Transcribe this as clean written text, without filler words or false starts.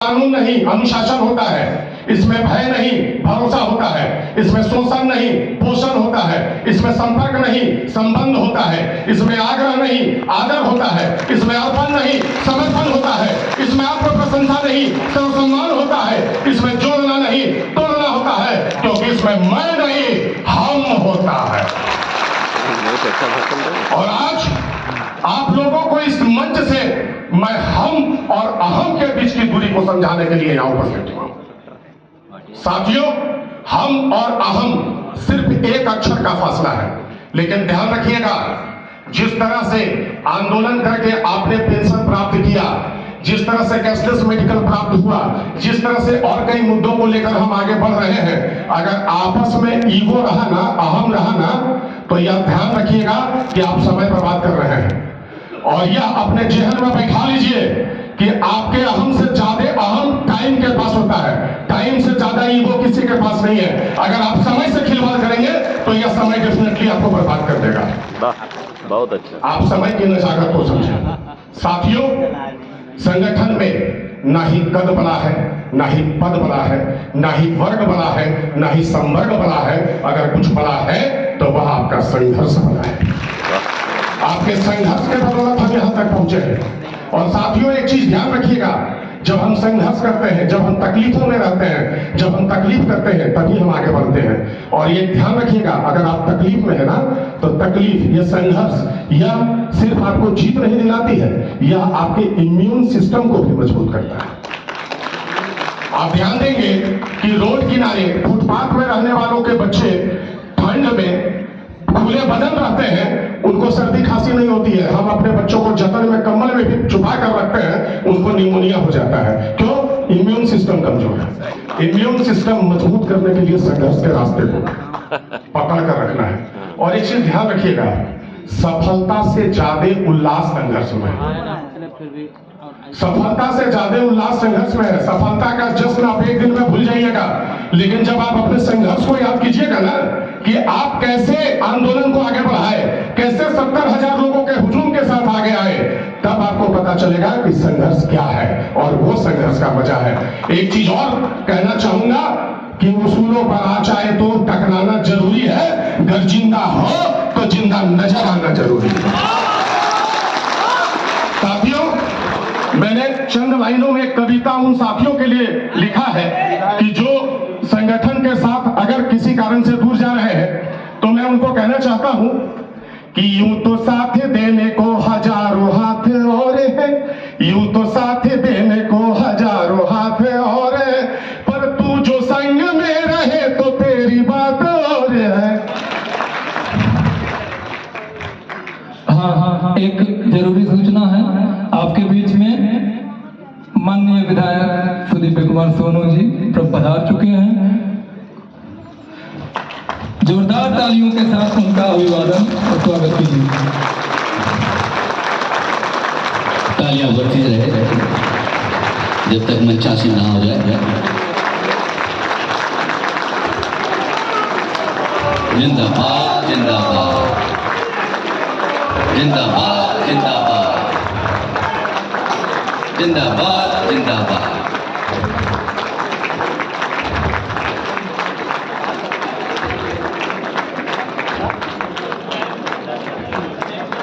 कानून नहीं, अनुशासन होता है। इसमें भय नहीं, भरोसा होता है। इसमें शोषण नहीं, पोषण होता है। इसमें संपर्क नहीं, संबंध होता है। इसमें आग्रह नहीं, आदर होता है। इसमें अर्पण नहीं, समर्पण होता है। इसमें आत्म प्रशंसा नहीं, सर्वसम्मान होता है। इसमें जोड़ना नहीं, तोड़ना होता है, क्योंकि इसमें मैं नहीं, हम होता है। और आज आप लोगों को इस मंच से मैं हम और अहम के बीच की दूरी को समझाने के लिए यहां उपस्थित हुआ। साथियों, हम और अहम सिर्फ एक अक्षर का फासला है, लेकिन ध्यान रखिएगा, जिस तरह से आंदोलन करके आपने पेंशन प्राप्त किया, जिस तरह से कैशलेस मेडिकल प्राप्त हुआ, जिस तरह से और कई मुद्दों को लेकर हम आगे बढ़ रहे हैं, अगर आपस में ईगो रहा ना, अहम रहा ना, तो यह ध्यान रखिएगा कि आप समय बर्बाद कर रहे हैं। और यह अपने जहन में बैठा लीजिए कि आपके अहम से ज्यादा अहम टाइम के पास होता है, टाइम से ज्यादा ईगो किसी के पास नहीं है। अगर आप समय से खिलवाड़ करेंगे तो यह समय डेफिनेटली आपको बर्बाद कर देगा। बहुत अच्छा। आप समय की नजाकत को समझें। साथियों, संगठन में ना ही कद बड़ा है, ना ही पद बड़ा है, ना ही वर्ग बड़ा है, ना ही संवर्ग बड़ा है। अगर कुछ बड़ा है तो वह आपका संघर्ष बड़ा है। आपके संघर्ष के बदौलत हम यहां तक पहुंचे हैं। और साथियों, एक चीज ध्यान रखिएगा, जब हम संघर्ष करते हैं, जब हम तकलीफों में रहते हैं, जब हम तकलीफ करते हैं, तभी हम आगे बढ़ते हैं। और ये ध्यान रखिएगा, अगर आप तकलीफ में है ना, तो तकलीफ, यह संघर्ष, यह सिर्फ आपको जीत नहीं दिलाती है, यह आपके इम्यून सिस्टम को भी मजबूत करता है। आप ध्यान देंगे कि रोड किनारे फुटपाथ में रहने वालों के बच्चे ठंड में खुले बदन रहते हैं, उनको सर्दी खांसी नहीं होती है। हम अपने बच्चों को जतन में, कंबल में भी छुपा कर रखते हैं, उनको निमोनिया हो जाता है। क्यों? इम्यून सिस्टम कमजोर है। इम्यून सिस्टम मजबूत करने के लिए संघर्ष के रास्ते को पकड़ कर रखना है। और एक चीज ध्यान रखिएगा, सफलता से ज्यादा उल्लास संघर्ष में है। सफलता से ज्यादा उल्लास संघर्ष में है। सफलता का जश्न आप एक दिन में भूल जाइएगा, लेकिन जब आप अपने संघर्ष को याद कीजिएगा ना, कि आप कैसे आंदोलन को आगे बढ़ाए, कैसे 70,000 लोगों के हुजूम के साथ आगे आए, तब आपको पता चलेगा कि संघर्ष क्या है। और वो संघर्ष का मजा है। एक चीज और कहना चाहूंगा कि उसूलों पर आ चाहे तो टकराना जरूरी है, अगर जिंदा हो तो जिंदा नजर आना जरूरी है। साथियों, मैंने चंद लाइनों में कविता उन साथियों के लिए लिखा है कि जो संगठन के साथ अगर किसी कारण से दूर जा रहे हैं, तो मैं उनको कहना चाहता हूं कि यूं तो साथ देने को हजारों हाथ और है, यूं तो साथ देने को हजारों हाथ और है, पर तू जो संग में रहे तो तेरी बात और है। हाँ, एक जरूरी सूचना है। आपके बीच में माननीय विधायक सुदीप कुमार सोनू जी पधार चुके हैं। जोरदार तालियों के साथ उनका अभिवादन और स्वागत कीजिए। तालियां बढ़ती रहे जब तक मंचासी ना हो जाए। जिंदाबाद जिंदाबाद जिंदाबाद जिंदाबाद जिंदाबाद जिंदाबाद।